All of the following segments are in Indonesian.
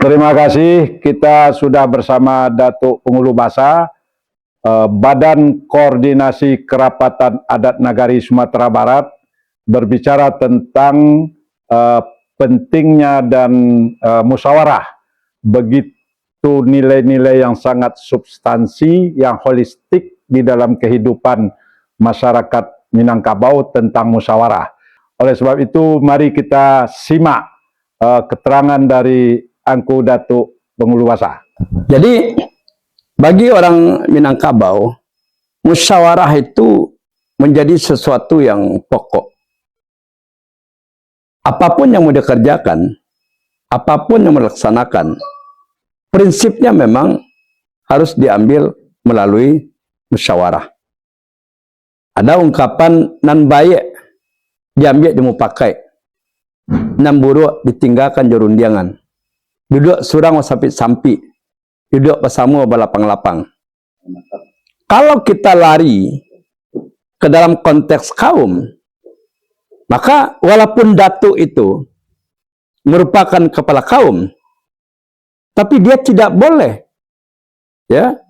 Terima kasih, kita sudah bersama Datuk Pengulu Basa, Badan Koordinasi Kerapatan Adat Nagari Sumatera Barat, berbicara tentang pentingnya dan musyawarah. Begitu nilai-nilai yang sangat substansi, yang holistik di dalam kehidupan masyarakat Minangkabau tentang musyawarah. Oleh sebab itu, mari kita simak keterangan dari Angku Datuk Pengulu Basa. Jadi bagi orang Minangkabau, musyawarah itu menjadi sesuatu yang pokok. Apapun yang mau dikerjakan, apapun yang melaksanakan, prinsipnya memang harus diambil melalui musyawarah. Ada ungkapan nan baik diambil di pakai, nan buruk ditinggalkan jorundiangan. Duduk surang wasapit-sampi, duduk bersama balapang-lapang. Kalau kita lari ke dalam konteks kaum, maka walaupun datuk itu merupakan kepala kaum, tapi dia tidak boleh ya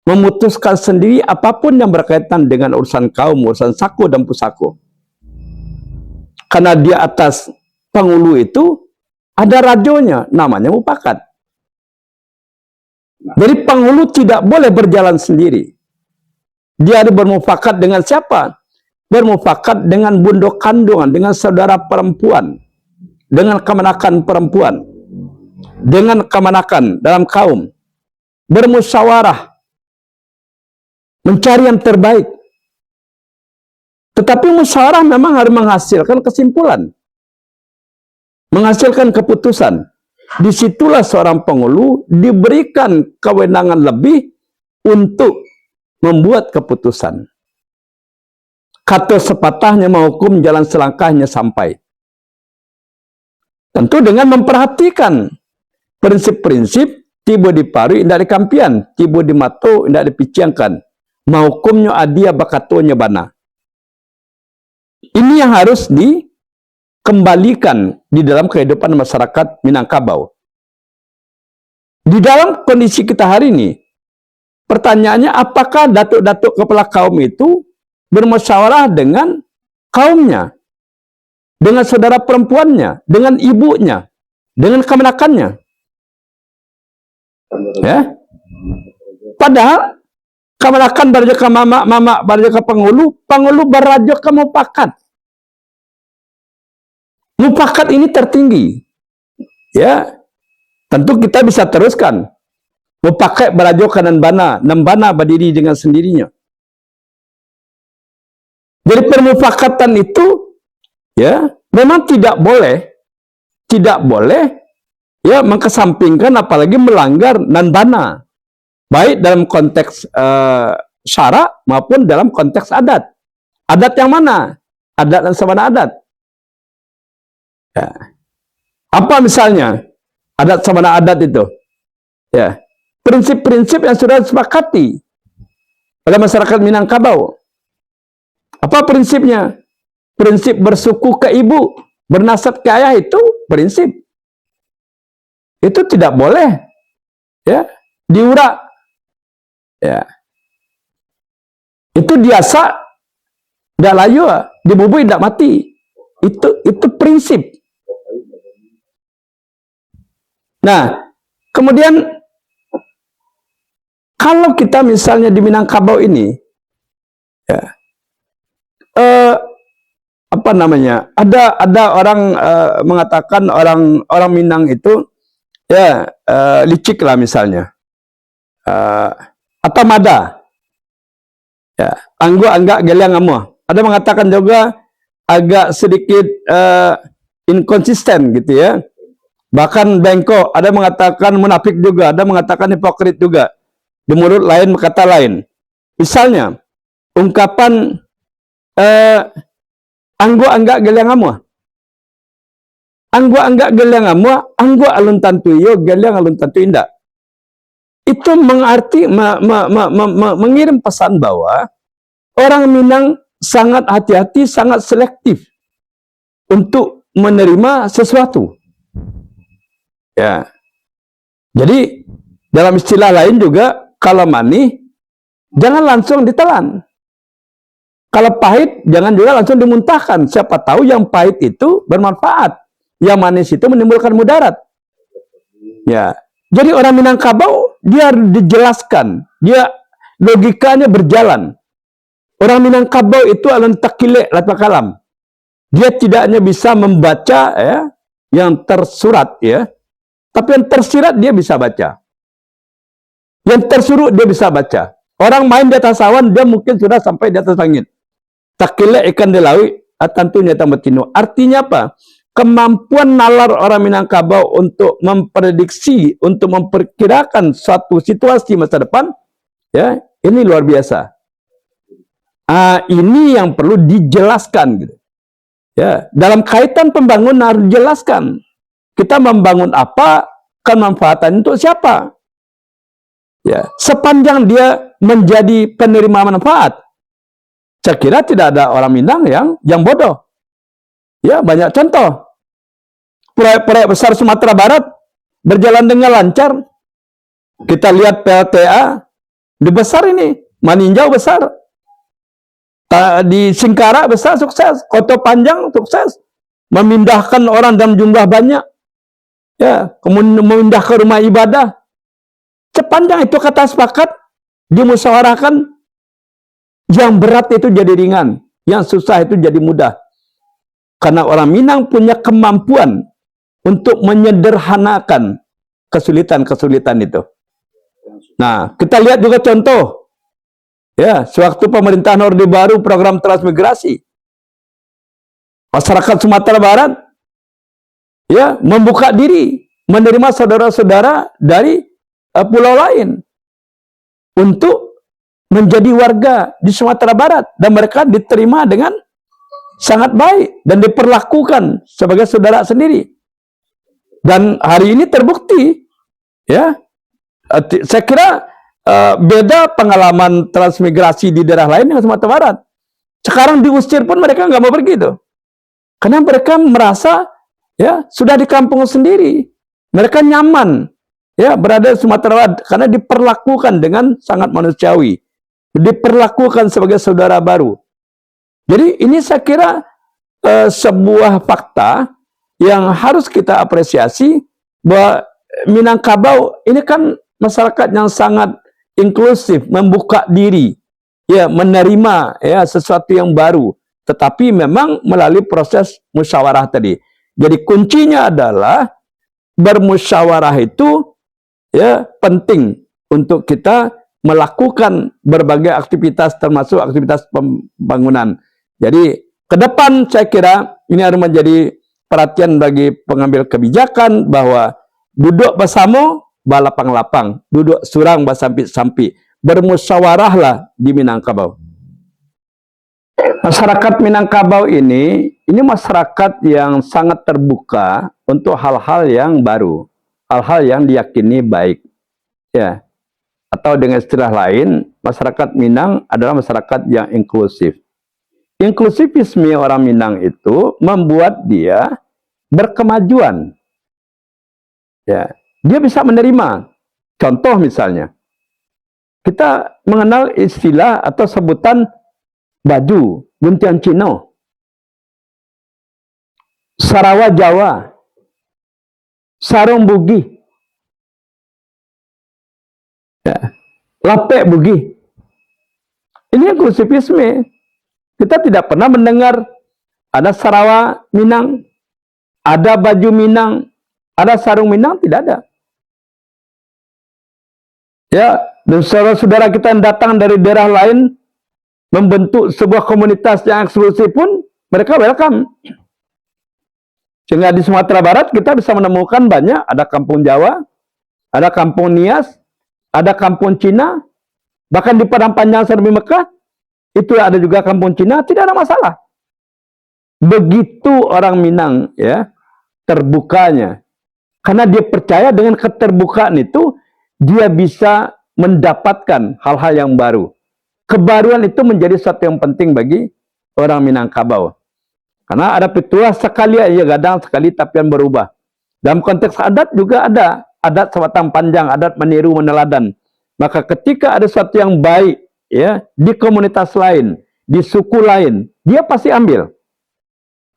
memutuskan sendiri apapun yang berkaitan dengan urusan kaum, urusan saku dan pusako. Karena di atas pengulu itu ada rajonya, namanya mufakat. Jadi penghulu tidak boleh berjalan sendiri. Dia harus bermufakat dengan siapa? Bermufakat dengan bundok kandungan, dengan saudara perempuan, dengan kemanakan perempuan, dengan kemanakan dalam kaum. Bermusyawarah, mencari yang terbaik. Tetapi musyawarah memang harus menghasilkan kesimpulan, menghasilkan keputusan. Disitulah seorang penghulu diberikan kewenangan lebih untuk membuat keputusan. Kata sepatahnya menghukum, jalan selangkahnya sampai. Tentu dengan memperhatikan prinsip-prinsip tiba di paru indak dikampian, tiba di mato indak dipiciangkan. Menghukumnya adia bakatonya bana. Ini yang harus dikembalikan di dalam kehidupan masyarakat Minangkabau. Di dalam kondisi kita hari ini, pertanyaannya apakah datuk-datuk kepala kaum itu bermusyawarah dengan kaumnya, dengan saudara perempuannya, dengan ibunya, dengan kemanakannya? Ya. Padahal kemanakan berjaka mama berjaka penghulu berjaka mufakat. Mufakat ini tertinggi. Ya. Tentu kita bisa teruskan. Mufakat berajokan dan bana, nembana berdiri dengan sendirinya. Jadi permufakatan itu ya memang tidak boleh ya mengkesampingkan apalagi melanggar nan bana. Baik dalam konteks syara maupun dalam konteks adat. Adat yang mana? Adat dan sabana adat. Ya. Apa misalnya adat sabana adat itu? Ya, prinsip-prinsip yang sudah disepakati oleh masyarakat Minangkabau. Apa prinsipnya? Prinsip bersuku ke ibu, bernasab ke ayah itu prinsip. Itu tidak boleh ya diurak. Ya. Itu biasa tidak layu, dibubui tidak mati. Itu prinsip. Nah, kemudian kalau kita misalnya di Minangkabau ini, ya, apa namanya? Ada orang mengatakan orang Minang itu, ya licik lah misalnya, atau mada, ya, anggo anggak geliang amuh. Ada mengatakan juga agak sedikit inkonsisten gitu ya. Bahkan bengkok, ada mengatakan munafik juga, ada mengatakan hipokrit juga. Di mulut lain kata lain. Misalnya, ungkapan anggo anggak geliang amuh. Anggo anggak geliang amuh, anggo alun tantu yo, geliang alun tantu indak. Itu mengarti mengirim pesan bahwa orang Minang sangat hati-hati, sangat selektif untuk menerima sesuatu. Ya. Jadi dalam istilah lain juga, kalau manis jangan langsung ditelan. Kalau pahit jangan juga langsung dimuntahkan. Siapa tahu yang pahit itu bermanfaat, yang manis itu menimbulkan mudarat. Ya, jadi orang Minangkabau dia harus dijelaskan, dia logikanya berjalan. Orang Minangkabau itu alun takile lata kalam. Dia tidak hanya bisa membaca ya, yang tersurat ya, tapi yang tersirat dia bisa baca. Yang tersuruh dia bisa baca. Orang main di atas awan dia mungkin sudah sampai di atas langit. Takile ikan delawi tentunya tamatino. Artinya apa? Kemampuan nalar orang Minangkabau untuk memprediksi, untuk memperkirakan suatu situasi masa depan, ya ini luar biasa. Ini yang perlu dijelaskan, gitu. Ya, dalam kaitan pembangunan harus dijelaskan. Kita membangun apa, kemanfaatan untuk siapa? Ya, sepanjang dia menjadi penerima manfaat, saya kira tidak ada orang Minang yang bodoh. Ya, banyak contoh. Proyek-proyek besar Sumatera Barat berjalan dengan lancar. Kita lihat PLTA di besar ini, Maninjau besar. Di Singkara besar sukses, Koto Panjang sukses. Memindahkan orang dalam jumlah banyak. Ya, kemudian memindahkan rumah ibadah. Sepanjang itu kata sepakat, dimusyawarahkan, yang berat itu jadi ringan, yang susah itu jadi mudah. Karena orang Minang punya kemampuan untuk menyederhanakan kesulitan-kesulitan itu. Nah, kita lihat juga contoh. Ya, sewaktu pemerintahan Orde Baru program transmigrasi. Masyarakat Sumatera Barat ya membuka diri menerima saudara-saudara dari pulau lain untuk menjadi warga di Sumatera Barat, dan mereka diterima dengan sangat baik dan diperlakukan sebagai saudara sendiri. Dan hari ini terbukti, ya, saya kira beda pengalaman transmigrasi di daerah lain dengan Sumatera Barat. Sekarang diusir pun mereka nggak mau pergi tuh, karena mereka merasa ya sudah di kampung sendiri, mereka nyaman ya berada di Sumatera Barat karena diperlakukan dengan sangat manusiawi, diperlakukan sebagai saudara baru. Jadi ini saya kira sebuah fakta yang harus kita apresiasi, bahwa Minangkabau ini kan masyarakat yang sangat inklusif, membuka diri, ya menerima ya sesuatu yang baru, tetapi memang melalui proses musyawarah tadi. Jadi kuncinya adalah bermusyawarah itu ya penting untuk kita melakukan berbagai aktivitas, termasuk aktivitas pembangunan. Jadi ke depan saya kira ini harus menjadi perhatian bagi pengambil kebijakan, bahwa duduk bersama balapang-lapang, duduk surang basampi-sampi, bermusyawarahlah di Minangkabau. Masyarakat Minangkabau ini masyarakat yang sangat terbuka untuk hal-hal yang baru, hal-hal yang diyakini baik, ya. Atau dengan istilah lain, masyarakat Minang adalah masyarakat yang inklusif. Inklusivisme orang Minang itu membuat dia berkemajuan. Ya, dia bisa menerima. Contoh misalnya, kita mengenal istilah atau sebutan baju, guntian Cino, Sarawak Jawa, sarung bugi, ya, lapek bugi. Ini inklusivisme. Kita tidak pernah mendengar ada Sarawak Minang, ada baju Minang, ada sarung Minang, tidak ada. Ya, dan saudara-saudara kita yang datang dari daerah lain membentuk sebuah komunitas yang eksklusif pun mereka welcome. Sehingga di Sumatera Barat kita bisa menemukan banyak, ada kampung Jawa, ada kampung Nias, ada kampung Cina, bahkan di Padang Panjang Serbi Mekah itu ada juga kampung Cina, tidak ada masalah. Begitu orang Minang ya terbukanya, karena dia percaya dengan keterbukaan itu dia bisa mendapatkan hal-hal yang baru. Kebaruan itu menjadi sesuatu yang penting bagi orang Minangkabau. Karena ada pitulah sekali aja gadang, sekali tapian berubah. Dalam konteks adat juga ada. adat sebatang panjang, adat meniru meneladan. Maka ketika ada sesuatu yang baik ya di komunitas lain, di suku lain, dia pasti ambil.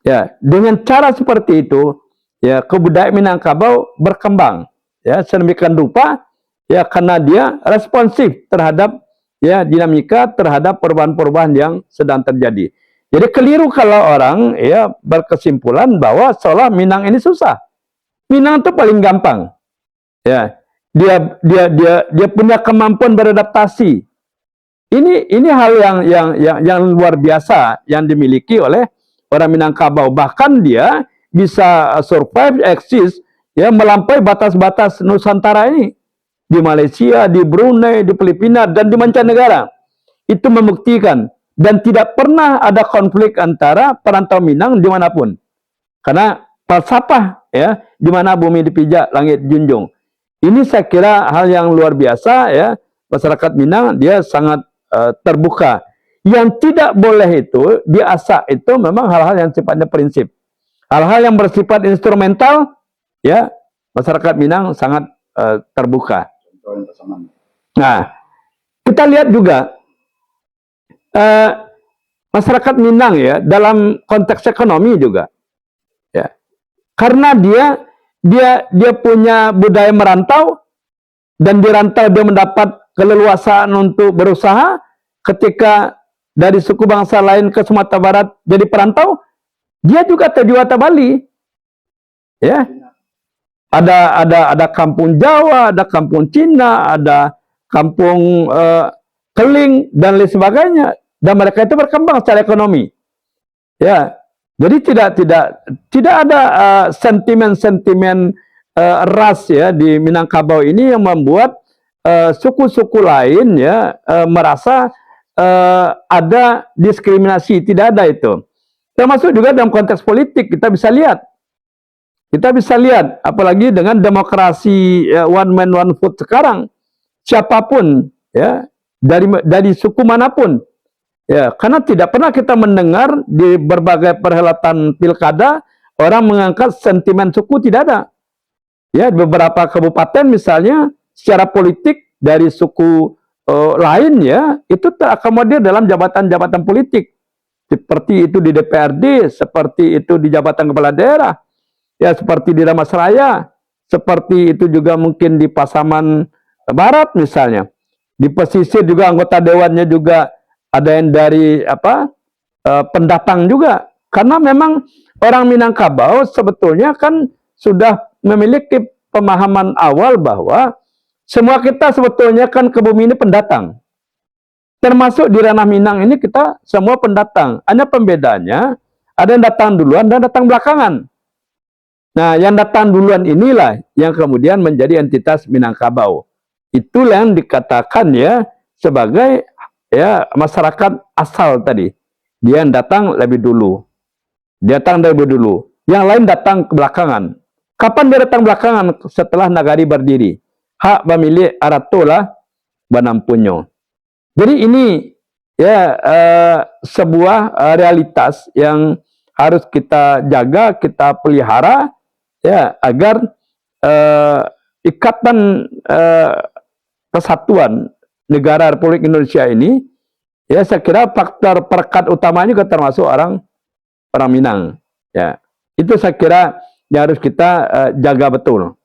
Ya, dengan cara seperti itu, ya kebudayaan Minangkabau berkembang. Ya, sedemikian rupa ya karena dia responsif terhadap ya dinamika, terhadap perubahan-perubahan yang sedang terjadi. Jadi keliru kalau orang ya berkesimpulan bahwa seolah Minang ini susah. Minang itu paling gampang. Ya, dia punya kemampuan beradaptasi. Ini hal yang luar biasa yang dimiliki oleh orang Minangkabau. Bahkan dia bisa survive, eksis, ya melampaui batas-batas Nusantara ini. Di Malaysia, di Brunei, di Filipina, dan di mancanegara. Itu membuktikan. Dan tidak pernah ada konflik antara perantau Minang dimanapun. Karena falsafah, ya, di mana bumi dipijak, langit junjung. Ini saya kira hal yang luar biasa, ya. Masyarakat Minang dia sangat terbuka. Yang tidak boleh itu diasak itu memang hal-hal yang sifatnya prinsip. Hal-hal yang bersifat instrumental, ya masyarakat Minang sangat terbuka. Nah, kita lihat juga masyarakat Minang ya dalam konteks ekonomi juga, ya karena dia punya budaya merantau dan di rantau dia mendapat keleluasaan untuk berusaha. Ketika dari suku bangsa lain ke Sumatera Barat jadi perantau, dia juga terjual Bali. Ya. Ada kampung Jawa, ada kampung Cina, ada kampung Keling dan lain sebagainya. Dan mereka itu berkembang secara ekonomi. Ya. Jadi tidak ada sentimen-sentimen ras ya di Minangkabau ini yang membuat suku-suku lain ya merasa ada diskriminasi. Tidak ada itu. Termasuk juga dalam konteks politik kita bisa lihat. Apalagi dengan demokrasi one man one vote sekarang, siapapun ya dari suku manapun, ya karena tidak pernah kita mendengar di berbagai perhelatan pilkada orang mengangkat sentimen suku, tidak ada. Ya beberapa kabupaten misalnya secara politik dari suku lain ya itu terakomodir dalam jabatan-jabatan politik seperti itu di DPRD, seperti itu di jabatan kepala daerah, ya seperti di Damasraya, seperti itu juga mungkin di Pasaman Barat misalnya, di pesisir juga anggota dewannya juga ada yang dari pendatang juga, karena memang orang Minangkabau sebetulnya kan sudah memiliki pemahaman awal bahwa semua kita sebetulnya kan ke bumi ini pendatang. Termasuk di ranah Minang ini kita semua pendatang. Hanya pembedanya ada yang datang duluan dan datang belakangan. Nah, yang datang duluan inilah yang kemudian menjadi entitas Minangkabau. Itulah yang dikatakan ya sebagai ya masyarakat asal tadi. Dia yang datang lebih dulu. Yang lain datang ke belakangan. Kapan dia datang belakangan? Setelah Nagari berdiri. Hak pemilik Aratola Banampunyo. Jadi ini ya sebuah realitas yang harus kita jaga, kita pelihara ya agar ikatan kesatuan negara Republik Indonesia ini ya saya kira faktor perekat utamanya juga termasuk orang Minang. Ya, itu saya kira yang harus kita jaga betul.